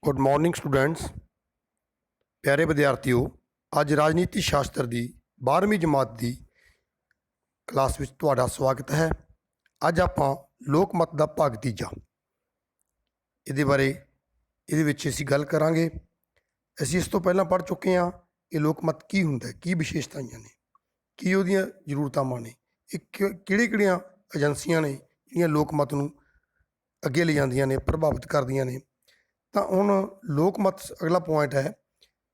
Good morning students. प्यारे विद्यार्थियों, ਅੱਜ ਰਾਜਨੀਤੀ ਸ਼ਾਸਤਰ ਦੀ 12ਵੀਂ ਜਮਾਤ ਦੀ ਕਲਾਸ ਵਿੱਚ ਤੁਹਾਡਾ ਸਵਾਗਤ ਹੈ। ਅੱਜ ਆਪਾਂ ਲੋਕ ਮਤ ਦਾ ਭਾਗ ਤੀਜਾ ਇਹਦੇ ਵਿੱਚ ਅਸੀਂ ਗੱਲ ਕਰਾਂਗੇ। ਅਸੀਂ ਇਸ ਤੋਂ ਪਹਿਲਾਂ ਪੜ੍ਹ ਚੁੱਕੇ ਹਾਂ ਇਹ ਲੋਕ ਮਤ ਕੀ ਹੁੰਦਾ ਹੈ, ਕੀ ਵਿਸ਼ੇਸ਼ਤਾਵਾਂ ਨੇ, ਕੀ ਉਹਦੀਆਂ ਜ਼ਰੂਰਤਾਂ ਨੇ, ਇਹ ਕਿਹੜੀਆਂ ਏਜੰਸੀਆਂ ਨੇ ਜਿਹੜੀਆਂ ਲੋਕ ਮਤ ਨੂੰ ਅੱਗੇ ਲਿਜਾਂਦੀਆਂ ਨੇ, ਪ੍ਰਭਾਵਿਤ ਕਰਦੀਆਂ ਨੇ। ਤਾਂ ਹੁਣ ਲੋਕ ਮਤ ਅਗਲਾ ਪੁਆਇੰਟ ਹੈ,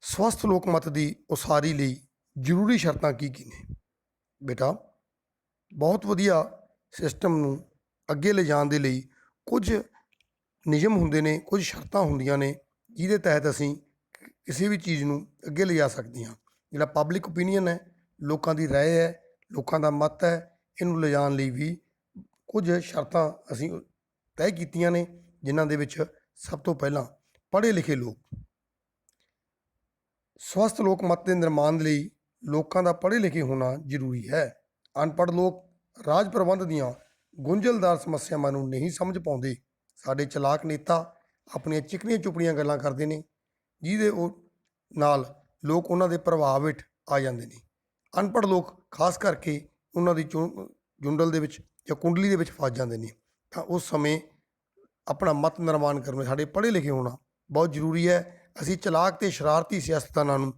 ਸਵਸਥ ਲੋਕ ਮਤ ਦੀ ਉਸਾਰੀ ਲਈ ਜ਼ਰੂਰੀ ਸ਼ਰਤਾਂ ਕੀ ਨੇ। ਬੇਟਾ, ਬਹੁਤ ਵਧੀਆ ਸਿਸਟਮ ਨੂੰ ਅੱਗੇ ਲਿਜਾਣ ਦੇ ਲਈ ਕੁਝ ਨਿਯਮ ਹੁੰਦੇ ਨੇ, ਕੁਝ ਸ਼ਰਤਾਂ ਹੁੰਦੀਆਂ ਨੇ ਜਿਹਦੇ ਤਹਿਤ ਅਸੀਂ ਕਿਸੇ ਵੀ ਚੀਜ਼ ਨੂੰ ਅੱਗੇ ਲਿਜਾ ਸਕਦੇ ਹਾਂ। ਜਿਹੜਾ ਪਬਲਿਕ ਓਪੀਨੀਅਨ ਹੈ, ਲੋਕਾਂ ਦੀ ਰਾਏ ਹੈ, ਲੋਕਾਂ ਦਾ ਮਤ ਹੈ, ਇਹਨੂੰ ਲਿਜਾਣ ਲਈ ਵੀ ਕੁਝ ਸ਼ਰਤਾਂ ਅਸੀਂ ਤੈਅ ਕੀਤੀਆਂ ਨੇ, ਜਿਨ੍ਹਾਂ ਦੇ ਵਿੱਚ ਸਭ ਤੋਂ ਪਹਿਲਾਂ ਪੜ੍ਹੇ ਲਿਖੇ ਲੋਕ। ਸਵਸਥ ਲੋਕ ਮਤ ਦੇ ਨਿਰਮਾਣ ਲਈ ਲੋਕਾਂ ਦਾ ਪੜ੍ਹੇ ਲਿਖੇ ਹੋਣਾ ਜ਼ਰੂਰੀ ਹੈ। ਅਨਪੜ੍ਹ ਲੋਕ ਰਾਜ ਪ੍ਰਬੰਧ ਦੀਆਂ ਗੁੰਝਲਦਾਰ ਸਮੱਸਿਆਵਾਂ ਨੂੰ ਨਹੀਂ ਸਮਝ ਪਾਉਂਦੇ। ਸਾਡੇ ਚਲਾਕ ਨੇਤਾ ਆਪਣੀਆਂ ਚਿਕਨੀਆਂ ਚੁਪੜੀਆਂ ਗੱਲਾਂ ਕਰਦੇ ਨੇ, ਜਿਹਦੇ ਨਾਲ ਲੋਕ ਉਹਨਾਂ ਦੇ ਪ੍ਰਭਾਵ ਹੇਠ ਆ ਜਾਂਦੇ ਨੇ। ਅਨਪੜ੍ਹ ਲੋਕ ਖਾਸ ਕਰਕੇ ਉਹਨਾਂ ਦੀ ਜੁੰਡਲ ਦੇ ਵਿੱਚ ਜਾਂ ਕੁੰਡਲੀ ਦੇ ਵਿੱਚ ਫਸ ਜਾਂਦੇ ਨੇ। ਤਾਂ ਉਸ ਸਮੇਂ ਆਪਣਾ ਮਤ ਨਿਰਮਾਣ ਕਰਨ ਸਾਡੇ ਪੜ੍ਹੇ ਲਿਖੇ ਹੋਣਾ ਬਹੁਤ ਜ਼ਰੂਰੀ ਹੈ। ਅਸੀਂ ਚਲਾਕ ਅਤੇ ਸ਼ਰਾਰਤੀ ਸਿਆਸਤਦਾਨਾਂ ਨੂੰ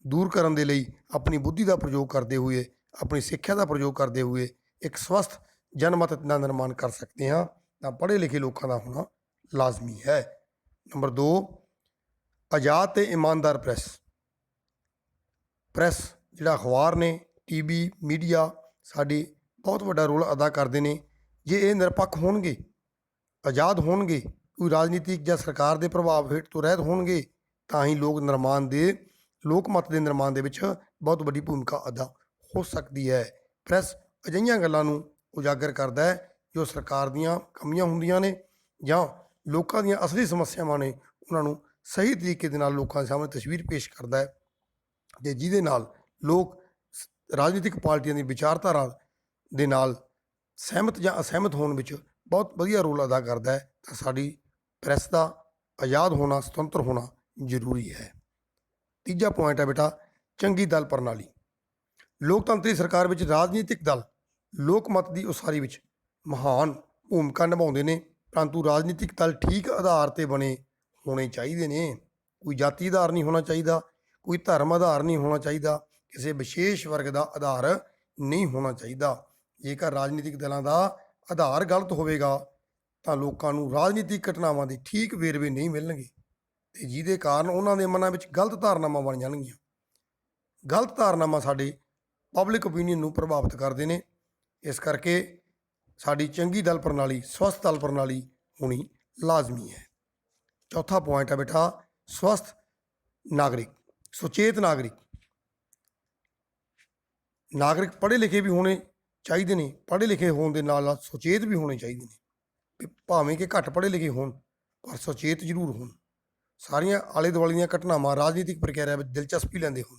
ਦੂਰ ਕਰਨ ਦੇ ਲਈ ਆਪਣੀ ਬੁੱਧੀ ਦਾ ਪ੍ਰਯੋਗ ਕਰਦੇ ਹੋਏ, ਆਪਣੀ ਸਿੱਖਿਆ ਦਾ ਪ੍ਰਯੋਗ ਕਰਦੇ ਹੋਏ ਇੱਕ ਸਵਸਥ ਜਨਮਤ ਦਾ ਨਿਰਮਾਣ ਕਰ ਸਕਦੇ ਹਾਂ। ਤਾਂ ਪੜ੍ਹੇ ਲਿਖੇ ਲੋਕਾਂ ਦਾ ਹੋਣਾ ਲਾਜ਼ਮੀ ਹੈ। ਨੰਬਰ 2, ਆਜ਼ਾਦ ਅਤੇ ਇਮਾਨਦਾਰ ਪ੍ਰੈਸ ਜਿਹੜਾ ਅਖਬਾਰ ਨੇ, TV, ਮੀਡੀਆ ਸਾਡੇ ਬਹੁਤ ਵੱਡਾ ਰੋਲ ਅਦਾ ਕਰਦੇ ਨੇ। ਜੇ ਇਹ ਨਿਰਪੱਖ ਹੋਣਗੇ, ਆਜ਼ਾਦ ਹੋਣਗੇ, ਕੋਈ ਰਾਜਨੀਤਿਕ ਜਾਂ ਸਰਕਾਰ ਦੇ ਪ੍ਰਭਾਵ ਹੇਠ ਤੋਂ ਰਹਿਤ ਹੋਣਗੇ, ਤਾਂ ਹੀ ਲੋਕ ਮਤ ਦੇ ਨਿਰਮਾਣ ਦੇ ਵਿੱਚ ਬਹੁਤ ਵੱਡੀ ਭੂਮਿਕਾ ਅਦਾ ਹੋ ਸਕਦੀ ਹੈ। ਪ੍ਰੈਸ ਅਜਿਹੀਆਂ ਗੱਲਾਂ ਨੂੰ ਉਜਾਗਰ ਕਰਦਾ ਹੈ ਜੋ ਸਰਕਾਰ ਦੀਆਂ ਕਮੀਆਂ ਹੁੰਦੀਆਂ ਨੇ ਜਾਂ ਲੋਕਾਂ ਦੀਆਂ ਅਸਲੀ ਸਮੱਸਿਆਵਾਂ ਨੇ, ਉਹਨਾਂ ਨੂੰ ਸਹੀ ਤਰੀਕੇ ਦੇ ਨਾਲ ਲੋਕਾਂ ਦੇ ਸਾਹਮਣੇ ਤਸਵੀਰ ਪੇਸ਼ ਕਰਦਾ ਹੈ, ਅਤੇ ਜਿਹਦੇ ਨਾਲ ਲੋਕ ਰਾਜਨੀਤਿਕ ਪਾਰਟੀਆਂ ਦੀ ਵਿਚਾਰਧਾਰਾ ਦੇ ਨਾਲ ਸਹਿਮਤ ਜਾਂ ਅਸਹਿਮਤ ਹੋਣ ਵਿੱਚ ਬਹੁਤ ਵਧੀਆ ਰੋਲ ਅਦਾ ਕਰਦਾ ਹੈ। ਤਾਂ ਸਾਡੀ ਪ੍ਰੈਸ ਦਾ ਆਜ਼ਾਦ ਹੋਣਾ, ਸੁਤੰਤਰ ਹੋਣਾ ਜ਼ਰੂਰੀ ਹੈ। ਤੀਜਾ ਪੁਆਇੰਟ ਹੈ ਬੇਟਾ, ਚੰਗੀ ਦਲ ਪ੍ਰਣਾਲੀ। ਲੋਕਤੰਤਰੀ ਸਰਕਾਰ ਵਿੱਚ ਰਾਜਨੀਤਿਕ ਦਲ ਲੋਕ ਮਤ ਦੀ ਉਸਾਰੀ ਵਿੱਚ ਮਹਾਨ ਭੂਮਿਕਾ ਨਿਭਾਉਂਦੇ ਨੇ, ਪਰੰਤੂ ਰਾਜਨੀਤਿਕ ਦਲ ਠੀਕ ਆਧਾਰ 'ਤੇ ਬਣੇ ਹੋਣੇ ਚਾਹੀਦੇ ਨੇ। ਕੋਈ ਜਾਤੀ ਆਧਾਰ ਨਹੀਂ ਹੋਣਾ ਚਾਹੀਦਾ, ਕੋਈ ਧਰਮ ਆਧਾਰ ਨਹੀਂ ਹੋਣਾ ਚਾਹੀਦਾ, ਕਿਸੇ ਵਿਸ਼ੇਸ਼ ਵਰਗ ਦਾ ਆਧਾਰ ਨਹੀਂ ਹੋਣਾ ਚਾਹੀਦਾ। ਜੇਕਰ ਰਾਜਨੀਤਿਕ ਦਲਾਂ ਦਾ ਆਧਾਰ ਗਲਤ ਹੋਵੇਗਾ ਤਾਂ ਲੋਕਾਂ ਨੂੰ ਰਾਜਨੀਤਿਕ ਘਟਨਾਵਾਂ ਦੇ ਠੀਕ ਵੇਰਵੇ ਨਹੀਂ ਮਿਲਣਗੇ, ਅਤੇ ਜਿਹਦੇ ਕਾਰਨ ਉਹਨਾਂ ਦੇ ਮਨਾਂ ਵਿੱਚ ਗਲਤ ਧਾਰਨਾਵਾਂ ਬਣ ਜਾਣਗੀਆਂ। ਗਲਤ ਧਾਰਨਾਵਾਂ ਸਾਡੇ ਪਬਲਿਕ ਓਪੀਨੀਅਨ ਨੂੰ ਪ੍ਰਭਾਵਿਤ ਕਰਦੇ ਨੇ। ਇਸ ਕਰਕੇ ਸਾਡੀ ਚੰਗੀ ਦਲ ਪ੍ਰਣਾਲੀ, ਸਵਸਥ ਦਲ ਪ੍ਰਣਾਲੀ ਹੋਣੀ ਲਾਜ਼ਮੀ ਹੈ। ਚੌਥਾ ਪੁਆਇੰਟ ਹੈ ਬੇਟਾ, ਸਵਸਥ ਨਾਗਰਿਕ, ਸੁਚੇਤ ਨਾਗਰਿਕ। ਨਾਗਰਿਕ ਪੜ੍ਹੇ ਲਿਖੇ ਵੀ ਹੋਣੇ ਚਾਹੀਦੇ ਨੇ, ਪੜ੍ਹੇ ਲਿਖੇ ਹੋਣ ਦੇ ਨਾਲ ਨਾਲ ਸੁਚੇਤ ਵੀ ਹੋਣੇ ਚਾਹੀਦੇ ਨੇ। ਭਾਵੇਂ ਕਿ ਘੱਟ ਪੜ੍ਹੇ ਲਿਖੇ ਹੋਣ ਪਰ ਸੁਚੇਤ ਜ਼ਰੂਰ ਹੋਣ। ਸਾਰੀਆਂ ਆਲੇ ਦੁਆਲੇ ਦੀਆਂ ਘਟਨਾਵਾਂ, ਰਾਜਨੀਤਿਕ ਪ੍ਰਕਿਰਿਆ ਵਿੱਚ ਦਿਲਚਸਪੀ ਲੈਂਦੇ ਹੋਣ,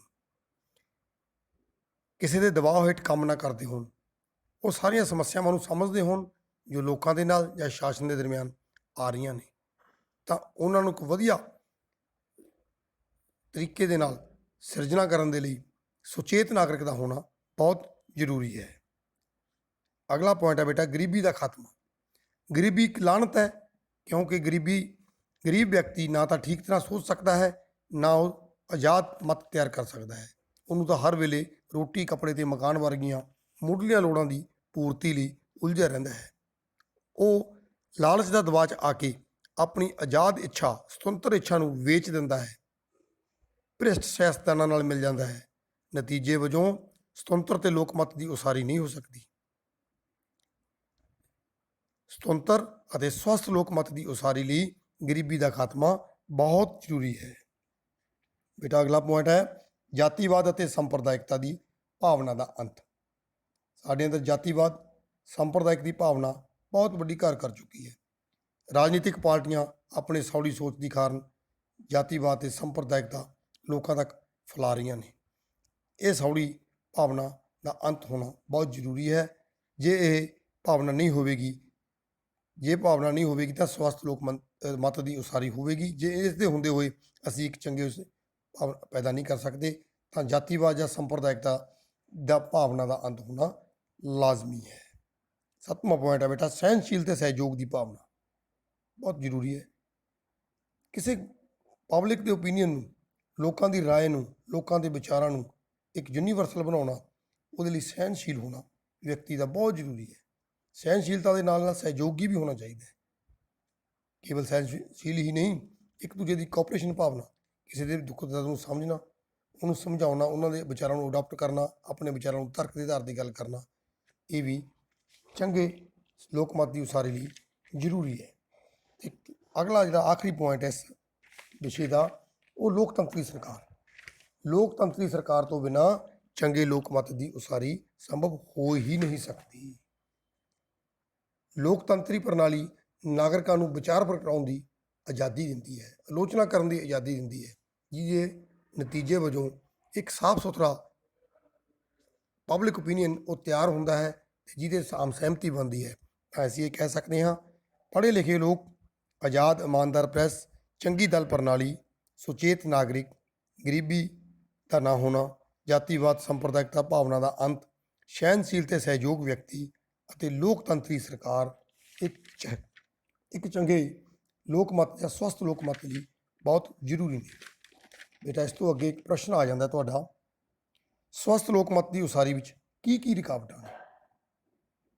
ਕਿਸੇ ਦੇ ਦਬਾਅ ਹੇਠ ਕੰਮ ਨਾ ਕਰਦੇ ਹੋਣ, ਉਹ ਸਾਰੀਆਂ ਸਮੱਸਿਆਵਾਂ ਨੂੰ ਸਮਝਦੇ ਹੋਣ ਜੋ ਲੋਕਾਂ ਦੇ ਨਾਲ ਜਾਂ ਸ਼ਾਸਨ ਦੇ ਦਰਮਿਆਨ ਆ ਰਹੀਆਂ ਨੇ। ਤਾਂ ਉਹਨਾਂ ਨੂੰ ਇੱਕ ਵਧੀਆ ਤਰੀਕੇ ਦੇ ਨਾਲ ਸਿਰਜਣਾ ਕਰਨ ਦੇ ਲਈ ਸੁਚੇਤ ਨਾਗਰਿਕ ਦਾ ਹੋਣਾ ਬਹੁਤ ਜ਼ਰੂਰੀ ਹੈ। ਅਗਲਾ ਪੁਆਇੰਟ ਹੈ ਬੇਟਾ, ਗਰੀਬੀ ਦਾ ਖਾਤਮਾ। ਗਰੀਬੀ ਇੱਕ ਲਾਹਨਤ ਹੈ, ਕਿਉਂਕਿ ਗਰੀਬ ਵਿਅਕਤੀ ਨਾ ਤਾਂ ਠੀਕ ਤਰ੍ਹਾਂ ਸੋਚ ਸਕਦਾ ਹੈ, ਨਾ ਉਹ ਆਜ਼ਾਦ ਮਤ ਤਿਆਰ ਕਰ ਸਕਦਾ ਹੈ। ਉਹਨੂੰ ਤਾਂ ਹਰ ਵੇਲੇ ਰੋਟੀ, ਕੱਪੜੇ ਅਤੇ ਮਕਾਨ ਵਰਗੀਆਂ ਮੁੱਢਲੀਆਂ ਲੋੜਾਂ ਦੀ ਪੂਰਤੀ ਲਈ ਉਲਝਿਆ ਰਹਿੰਦਾ ਹੈ। ਉਹ ਲਾਲਚ ਦਾ ਦਬਾਅ 'ਚ ਆ ਕੇ ਆਪਣੀ ਆਜ਼ਾਦ ਇੱਛਾ, ਸੁਤੰਤਰ ਇੱਛਾ ਨੂੰ ਵੇਚ ਦਿੰਦਾ ਹੈ, ਭ੍ਰਿਸ਼ਟ ਸਿਆਸਤਦਾਨਾਂ ਨਾਲ ਮਿਲ ਜਾਂਦਾ ਹੈ। ਨਤੀਜੇ ਵਜੋਂ ਸੁਤੰਤਰ ਅਤੇ ਲੋਕ ਮਤ ਦੀ ਉਸਾਰੀ ਨਹੀਂ ਹੋ ਸਕਦੀ। ਸੁਤੰਤਰ ਅਤੇ ਸਵਸਥ ਲੋਕ ਮਤ ਦੀ ਉਸਾਰੀ ਲਈ ਗਰੀਬੀ ਦਾ ਖਾਤਮਾ ਬਹੁਤ ਜ਼ਰੂਰੀ ਹੈ। ਬੇਟਾ ਅਗਲਾ ਪੁਆਇੰਟ ਹੈ, ਜਾਤੀਵਾਦ ਅਤੇ ਸੰਪਰਦਾਇਕਤਾ ਦੀ ਭਾਵਨਾ ਦਾ ਅੰਤ। ਸਾਡੇ ਅੰਦਰ ਜਾਤੀਵਾਦ, ਸੰਪਰਦਾਇਕ ਦੀ ਭਾਵਨਾ ਬਹੁਤ ਵੱਡੀ ਘਰ ਕਰ ਚੁੱਕੀ ਹੈ। ਰਾਜਨੀਤਿਕ ਪਾਰਟੀਆਂ ਆਪਣੇ ਸੌੜੀ ਸੋਚ ਦੀ ਕਾਰਨ ਜਾਤੀਵਾਦ ਅਤੇ ਸੰਪਰਦਾਇਕਤਾ ਲੋਕਾਂ ਤੱਕ ਫੈਲਾ ਰਹੀਆਂ ਨੇ। ਇਹ ਸੌੜੀ ਭਾਵਨਾ ਦਾ ਅੰਤ ਹੋਣਾ ਬਹੁਤ ਜ਼ਰੂਰੀ ਹੈ। ਜੇ ਭਾਵਨਾ ਨਹੀਂ ਹੋਵੇਗੀ ਤਾਂ ਸਵਸਥ ਲੋਕ ਮਤ ਦੀ ਉਸਾਰੀ ਹੋਵੇਗੀ। ਜੇ ਇਸ ਦੇ ਹੁੰਦੇ ਹੋਏ ਅਸੀਂ ਇੱਕ ਚੰਗੇ ਪੈਦਾ ਨਹੀਂ ਕਰ ਸਕਦੇ ਤਾਂ ਜਾਤੀਵਾਦ ਜਾਂ ਸੰਪਰਦਾਇਕਤਾ ਦਾ ਭਾਵਨਾ ਦਾ ਅੰਤ ਹੋਣਾ ਲਾਜ਼ਮੀ ਹੈ। 7ਵਾਂ ਪੁਆਇੰਟ ਹੈ ਬੇਟਾ, ਸਹਿਣਸ਼ੀਲ ਤੇ ਸਹਿਯੋਗ ਦੀ ਭਾਵਨਾ ਬਹੁਤ ਜ਼ਰੂਰੀ ਹੈ। ਕਿਸੇ ਪਬਲਿਕ ਦੇ ਓਪੀਨੀਅਨ ਨੂੰ, ਲੋਕਾਂ ਦੀ ਰਾਏ ਨੂੰ, ਲੋਕਾਂ ਦੇ ਵਿਚਾਰਾਂ ਨੂੰ ਇੱਕ ਯੂਨੀਵਰਸਲ ਬਣਾਉਣਾ, ਉਹਦੇ ਲਈ ਸਹਿਣਸ਼ੀਲ ਹੋਣਾ ਵਿਅਕਤੀ ਦਾ ਬਹੁਤ ਜ਼ਰੂਰੀ ਹੈ। ਸਹਿਣਸ਼ੀਲਤਾ ਦੇ ਨਾਲ ਨਾਲ ਸਹਿਯੋਗੀ ਵੀ ਹੋਣਾ ਚਾਹੀਦਾ ਹੈ। ਕੇਵਲ ਸਹਿਣਸ਼ੀਲ ਹੀ ਨਹੀਂ, ਇੱਕ ਦੂਜੇ ਦੀ ਕੋਆਪਰੇਸ਼ਨ ਭਾਵਨਾ, ਕਿਸੇ ਦੇ ਦੁੱਖ ਦਰਦ ਨੂੰ ਸਮਝਣਾ, ਉਹਨੂੰ ਸਮਝਾਉਣਾ, ਉਹਨਾਂ ਦੇ ਵਿਚਾਰਾਂ ਨੂੰ ਅਡਾਪਟ ਕਰਨਾ, ਆਪਣੇ ਵਿਚਾਰਾਂ ਨੂੰ ਤਰਕ ਦੇ ਆਧਾਰ 'ਤੇ ਗੱਲ ਕਰਨਾ, ਇਹ ਵੀ ਚੰਗੇ ਲੋਕਮਤ ਦੀ ਉਸਾਰੀ ਲਈ ਜ਼ਰੂਰੀ ਹੈ। ਤੇ ਅਗਲਾ ਜਿਹੜਾ ਆਖਰੀ ਪੁਆਇੰਟ ਹੈ ਇਸ ਵਿਸ਼ੇ ਦਾ, ਉਹ ਲੋਕਤੰਤਰੀ ਸਰਕਾਰ। ਲੋਕਤੰਤਰੀ ਸਰਕਾਰ ਤੋਂ ਬਿਨਾਂ ਚੰਗੇ ਲੋਕਮਤ ਦੀ ਉਸਾਰੀ ਸੰਭਵ ਹੋ ਹੀ ਨਹੀਂ ਸਕਦੀ। ਲੋਕਤੰਤਰੀ ਪ੍ਰਣਾਲੀ ਨਾਗਰਿਕਾਂ ਨੂੰ ਵਿਚਾਰ ਪ੍ਰਗਟਾਉਣ ਦੀ ਆਜ਼ਾਦੀ ਦਿੰਦੀ ਹੈ, ਆਲੋਚਨਾ ਕਰਨ ਦੀ ਆਜ਼ਾਦੀ ਦਿੰਦੀ ਹੈ, ਜਿਹਦੇ ਨਤੀਜੇ ਵਜੋਂ ਇੱਕ ਸਾਫ ਸੁਥਰਾ ਪਬਲਿਕ ਓਪੀਨੀਅਨ ਉਹ ਤਿਆਰ ਹੁੰਦਾ ਹੈ ਅਤੇ ਜਿਹਦੇ ਆਮ ਸਹਿਮਤੀ ਬਣਦੀ ਹੈ। ਤਾਂ ਅਸੀਂ ਇਹ ਕਹਿ ਸਕਦੇ ਹਾਂ, ਪੜ੍ਹੇ ਲਿਖੇ ਲੋਕ, ਆਜ਼ਾਦ ਇਮਾਨਦਾਰ ਪ੍ਰੈਸ, ਚੰਗੀ ਦਲ ਪ੍ਰਣਾਲੀ, ਸੁਚੇਤ ਨਾਗਰਿਕ, ਗਰੀਬੀ ਦਾ ਨਾ ਹੋਣਾ, ਜਾਤੀਵਾਦ ਸੰਪਰਦਾਇਕਤਾ ਭਾਵਨਾ ਦਾ ਅੰਤ, ਸਹਿਣਸ਼ੀਲ ਤੇ ਸਹਿਯੋਗ ਵਿਅਕਤੀ ਅਤੇ ਲੋਕਤੰਤਰੀ ਸਰਕਾਰ ਇੱਕ ਚੰਗੇ ਲੋਕਮਤ ਜਾਂ ਸਵਸਥ ਲੋਕਮਤ ਲਈ ਬਹੁਤ ਜ਼ਰੂਰੀ ਨੇ। ਬੇਟਾ ਇਸ ਤੋਂ ਅੱਗੇ ਇੱਕ ਪ੍ਰਸ਼ਨ ਆ ਜਾਂਦਾ ਤੁਹਾਡਾ, ਸਵਸਥ ਲੋਕਮਤ ਦੀ ਉਸਾਰੀ ਵਿੱਚ ਕੀ ਕੀ ਰੁਕਾਵਟਾਂ ਨੇ?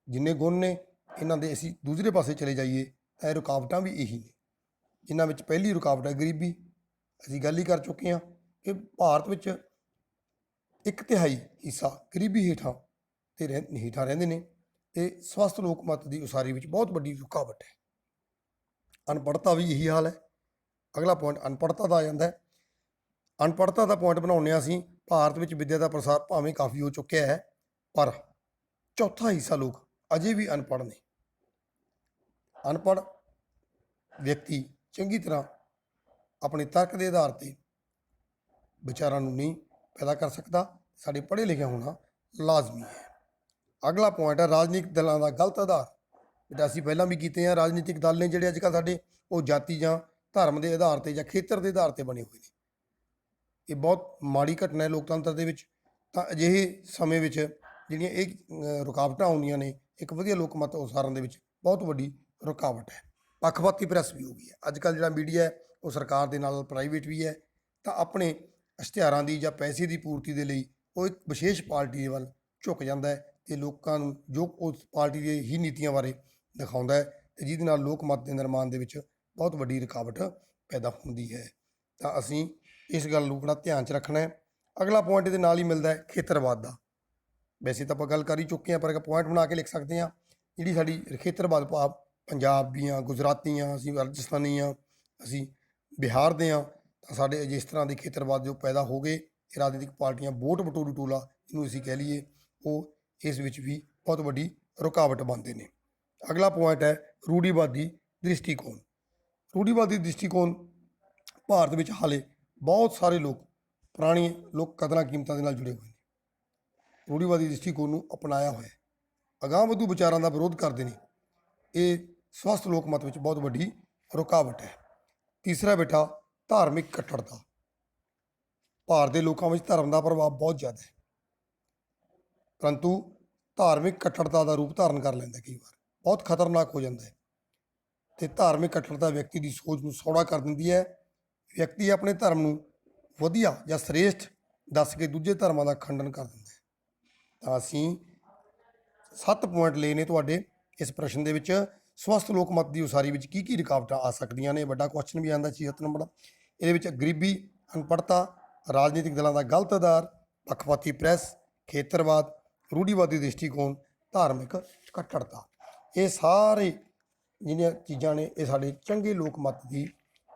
ਜਿੰਨੇ ਗੁਣ ਨੇ ਇਹਨਾਂ ਦੇ ਅਸੀਂ ਦੂਸਰੇ ਪਾਸੇ ਚਲੇ ਜਾਈਏ ਤਾਂ ਇਹ ਰੁਕਾਵਟਾਂ ਵੀ ਇਹੀ ਨੇ। ਜਿਨ੍ਹਾਂ ਵਿੱਚ ਪਹਿਲੀ ਰੁਕਾਵਟ ਹੈ ਗਰੀਬੀ। ਅਸੀਂ ਗੱਲ ਹੀ ਕਰ ਚੁੱਕੇ ਹਾਂ ਕਿ ਭਾਰਤ ਵਿੱਚ 1/3 ਹਿੱਸਾ ਗਰੀਬੀ ਹੇਠਾਂ ਰਹਿੰਦੇ ਨੇ ਅਤੇ ਸਵਸਥ ਲੋਕਮਤ ਦੀ ਉਸਾਰੀ ਵਿੱਚ ਬਹੁਤ ਵੱਡੀ ਰੁਕਾਵਟ ਹੈ। ਅਨਪੜ੍ਹਤਾ ਵੀ ਇਹੀ ਹਾਲ ਹੈ। ਅਗਲਾ ਪੁਆਇੰਟ ਅਨਪੜ੍ਹਤਾ ਦਾ ਆ ਜਾਂਦਾ ਹੈ। ਅਨਪੜ੍ਹਤਾ ਦਾ ਪੁਆਇੰਟ ਬਣਾਉਂਦੇ ਹਾਂ ਅਸੀਂ। ਭਾਰਤ ਵਿੱਚ ਵਿੱਦਿਆ ਦਾ ਪ੍ਰਸਾਰ ਭਾਵੇਂ ਕਾਫੀ ਹੋ ਚੁੱਕਿਆ ਹੈ, ਪਰ 1/4 ਹਿੱਸਾ ਲੋਕ ਅਜੇ ਵੀ ਅਨਪੜ੍ਹ ਨੇ। ਅਨਪੜ੍ਹ ਵਿਅਕਤੀ ਚੰਗੀ ਤਰ੍ਹਾਂ ਆਪਣੇ ਤਰਕ ਦੇ ਆਧਾਰ 'ਤੇ ਵਿਚਾਰਾਂ ਨੂੰ ਨਹੀਂ ਪੈਦਾ ਕਰ ਸਕਦਾ। ਸਾਡੇ ਪੜ੍ਹੇ ਲਿਖਿਆ ਹੋਣਾ ਲਾਜ਼ਮੀ ਹੈ। ਅਗਲਾ ਪੁਆਇੰਟ ਹੈ ਰਾਜਨੀਤਿਕ ਦਲਾਂ ਦਾ ਗਲਤ ਆਧਾਰ। ਬੇਟਾ ਅਸੀਂ ਪਹਿਲਾਂ ਵੀ ਕੀਤੇ ਹਾਂ। ਰਾਜਨੀਤਿਕ ਦਲ ਨੇ ਜਿਹੜੇ ਅੱਜ ਕੱਲ੍ਹ ਸਾਡੇ, ਉਹ ਜਾਤੀ ਜਾਂ ਧਰਮ ਦੇ ਆਧਾਰ 'ਤੇ ਜਾਂ ਖੇਤਰ ਦੇ ਆਧਾਰ 'ਤੇ ਬਣੇ ਹੋਏ ਨੇ। ਇਹ ਬਹੁਤ ਮਾੜੀ ਘਟਨਾ ਹੈ ਲੋਕਤੰਤਰ ਦੇ ਵਿੱਚ। ਤਾਂ ਅਜਿਹੇ ਸਮੇਂ ਵਿੱਚ ਜਿਹੜੀਆਂ ਇਹ ਰੁਕਾਵਟਾਂ ਆਉਂਦੀਆਂ ਨੇ, ਇੱਕ ਵਧੀਆ ਲੋਕਮਤ ਉਸਾਰਨ ਦੇ ਵਿੱਚ ਬਹੁਤ ਵੱਡੀ ਰੁਕਾਵਟ ਹੈ। ਪੱਖਪਾਤੀ ਪ੍ਰੈਸ ਵੀ ਹੋ ਗਈ ਹੈ। ਅੱਜ ਕੱਲ੍ਹ ਜਿਹੜਾ ਮੀਡੀਆ ਹੈ ਉਹ ਸਰਕਾਰ ਦੇ ਨਾਲ ਪ੍ਰਾਈਵੇਟ ਵੀ ਹੈ, ਤਾਂ ਆਪਣੇ ਇਸ਼ਤਿਹਾਰਾਂ ਦੀ ਜਾਂ ਪੈਸੇ ਦੀ ਪੂਰਤੀ ਦੇ ਲਈ ਉਹ ਇੱਕ ਵਿਸ਼ੇਸ਼ ਪਾਰਟੀ ਦੇ ਵੱਲ ਝੁਕ ਜਾਂਦਾ ਹੈ ਅਤੇ ਲੋਕਾਂ ਨੂੰ ਜੋ ਉਸ ਪਾਰਟੀ ਦੇ ਹੀ ਨੀਤੀਆਂ ਬਾਰੇ ਦਿਖਾਉਂਦਾ ਹੈ, ਅਤੇ ਜਿਹਦੇ ਨਾਲ ਲੋਕਮਤ ਦੇ ਨਿਰਮਾਣ ਦੇ ਵਿੱਚ ਬਹੁਤ ਵੱਡੀ ਰੁਕਾਵਟ ਪੈਦਾ ਹੁੰਦੀ ਹੈ। ਤਾਂ ਅਸੀਂ ਇਸ ਗੱਲ ਨੂੰ ਬੜਾ ਧਿਆਨ 'ਚ ਰੱਖਣਾ ਹੈ। ਅਗਲਾ ਪੁਆਇੰਟ ਇਹਦੇ ਨਾਲ ਹੀ ਮਿਲਦਾ ਹੈ ਖੇਤਰਵਾਦ ਦਾ। ਵੈਸੇ ਤਾਂ ਆਪਾਂ ਗੱਲ ਕਰ ਹੀ ਚੁੱਕੇ ਹਾਂ, ਪਰ ਇੱਕ ਪੁਆਇੰਟ ਬਣਾ ਕੇ ਲਿਖ ਸਕਦੇ ਹਾਂ। ਜਿਹੜੀ ਸਾਡੀ ਖੇਤਰਵਾਦ ਭਾਵ ਪੰਜਾਬੀਆਂ, ਗੁਜਰਾਤੀਆਂ, ਅਸੀਂ ਰਾਜਸਥਾਨੀ ਹਾਂ, ਅਸੀਂ ਬਿਹਾਰ ਦੇ ਹਾਂ, ਤਾਂ ਸਾਡੇ ਜਿਸ ਤਰ੍ਹਾਂ ਦੇ ਖੇਤਰਵਾਦ ਜੋ ਪੈਦਾ ਹੋ ਗਏ, ਇਹ ਰਾਜਨੀਤਿਕ ਪਾਰਟੀਆਂ ਵੋਟ ਬਟੋਰੂ ਟੋਲਾ ਇਹਨੂੰ ਅਸੀਂ ਕਹਿ ਲਈਏ, ਉਹ ਇਸ ਵਿੱਚ ਵੀ ਬਹੁਤ ਵੱਡੀ ਰੁਕਾਵਟ ਬਣਦੇ ਨੇ। ਅਗਲਾ ਪੁਆਇੰਟ ਹੈ ਰੂੜੀਵਾਦੀ ਦ੍ਰਿਸ਼ਟੀਕੋਣ। ਰੂੜੀਵਾਦੀ ਦ੍ਰਿਸ਼ਟੀਕੋਣ ਭਾਰਤ ਵਿੱਚ ਹਾਲੇ ਬਹੁਤ ਸਾਰੇ ਲੋਕ ਪੁਰਾਣੀ ਲੋਕ ਕਦਰਾਂ ਕੀਮਤਾਂ ਦੇ ਨਾਲ ਜੁੜੇ ਹੋਏ ਨੇ। ਰੂੜੀਵਾਦੀ ਦ੍ਰਿਸ਼ਟੀਕੋਣ ਨੂੰ ਅਪਣਾਇਆ ਹੋਇਆ, ਅਗਾਂਹਵਧੂ ਵਿਚਾਰਾਂ ਦਾ ਵਿਰੋਧ ਕਰਦੇ ਨੇ। ਇਹ ਸਵਸਥ ਲੋਕਮਤ ਵਿੱਚ ਬਹੁਤ ਵੱਡੀ ਰੁਕਾਵਟ ਹੈ। ਤੀਸਰਾ ਬੇਟਾ ਧਾਰਮਿਕ ਕੱਟੜਤਾ। ਭਾਰਤ ਦੇ ਲੋਕਾਂ ਵਿੱਚ ਧਰਮ ਦਾ ਪ੍ਰਭਾਵ ਬਹੁਤ ਜ਼ਿਆਦਾ ਹੈ, ਪਰੰਤੂ ਧਾਰਮਿਕ ਕੱਟੜਤਾ ਦਾ ਰੂਪ ਧਾਰਨ ਕਰ ਲੈਂਦਾ, ਕਈ ਵਾਰ ਬਹੁਤ ਖਤਰਨਾਕ ਹੋ ਜਾਂਦਾ ਹੈ। ਅਤੇ ਧਾਰਮਿਕ ਕੱਟੜਤਾ ਵਿਅਕਤੀ ਦੀ ਸੋਚ ਨੂੰ ਸੌੜਾ ਕਰ ਦਿੰਦੀ ਹੈ। ਵਿਅਕਤੀ ਆਪਣੇ ਧਰਮ ਨੂੰ ਵਧੀਆ ਜਾਂ ਸ੍ਰੇਸ਼ਠ ਦੱਸ ਕੇ ਦੂਜੇ ਧਰਮਾਂ ਦਾ ਖੰਡਨ ਕਰ ਦਿੰਦਾ ਹੈ। ਤਾਂ ਅਸੀਂ 7 ਪੁਆਇੰਟ ਲਏ ਨੇ ਤੁਹਾਡੇ ਇਸ ਪ੍ਰਸ਼ਨ ਦੇ ਵਿੱਚ। ਸਵਸਥ ਲੋਕਮਤ ਦੀ ਉਸਾਰੀ ਵਿੱਚ ਕੀ ਕੀ ਰੁਕਾਵਟਾਂ ਆ ਸਕਦੀਆਂ ਨੇ? ਵੱਡਾ ਕੁਐਸਚਨ ਵੀ ਆਉਂਦਾ 6 ਨੰਬਰ ਦਾ। ਇਹਦੇ ਵਿੱਚ ਗਰੀਬੀ, ਅਨਪੜ੍ਹਤਾ, ਰਾਜਨੀਤਿਕ ਦਲਾਂ ਦਾ ਗਲਤ ਆਧਾਰ, ਪੱਖਪਾਤੀ ਪ੍ਰੈਸ, ਖੇਤਰਵਾਦ, ਰੂੜੀਵਾਦੀ ਦ੍ਰਿਸ਼ਟੀਕੋਣ, ਧਾਰਮਿਕ ਕੱਟੜਤਾ, ਇਹ ਸਾਰੇ ਜਿਹੜੀਆਂ ਚੀਜ਼ਾਂ ਨੇ ਇਹ ਸਾਡੇ ਚੰਗੇ ਲੋਕਮਤ ਦੀ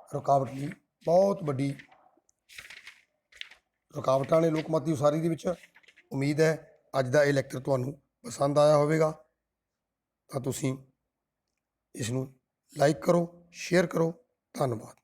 ਰੁਕਾਵਟ ਲਈ ਬਹੁਤ ਵੱਡੀ ਰੁਕਾਵਟਾਂ ਨੇ ਲੋਕਮਤ ਦੀ ਉਸਾਰੀ ਦੇ ਵਿੱਚ। ਉਮੀਦ ਹੈ ਅੱਜ ਦਾ ਇਹ ਲੈਕਚਰ ਤੁਹਾਨੂੰ ਪਸੰਦ ਆਇਆ ਹੋਵੇਗਾ। ਤਾਂ ਤੁਸੀਂ ਇਸ ਨੂੰ ਲਾਈਕ ਕਰੋ, ਸ਼ੇਅਰ ਕਰੋ। ਧੰਨਵਾਦ।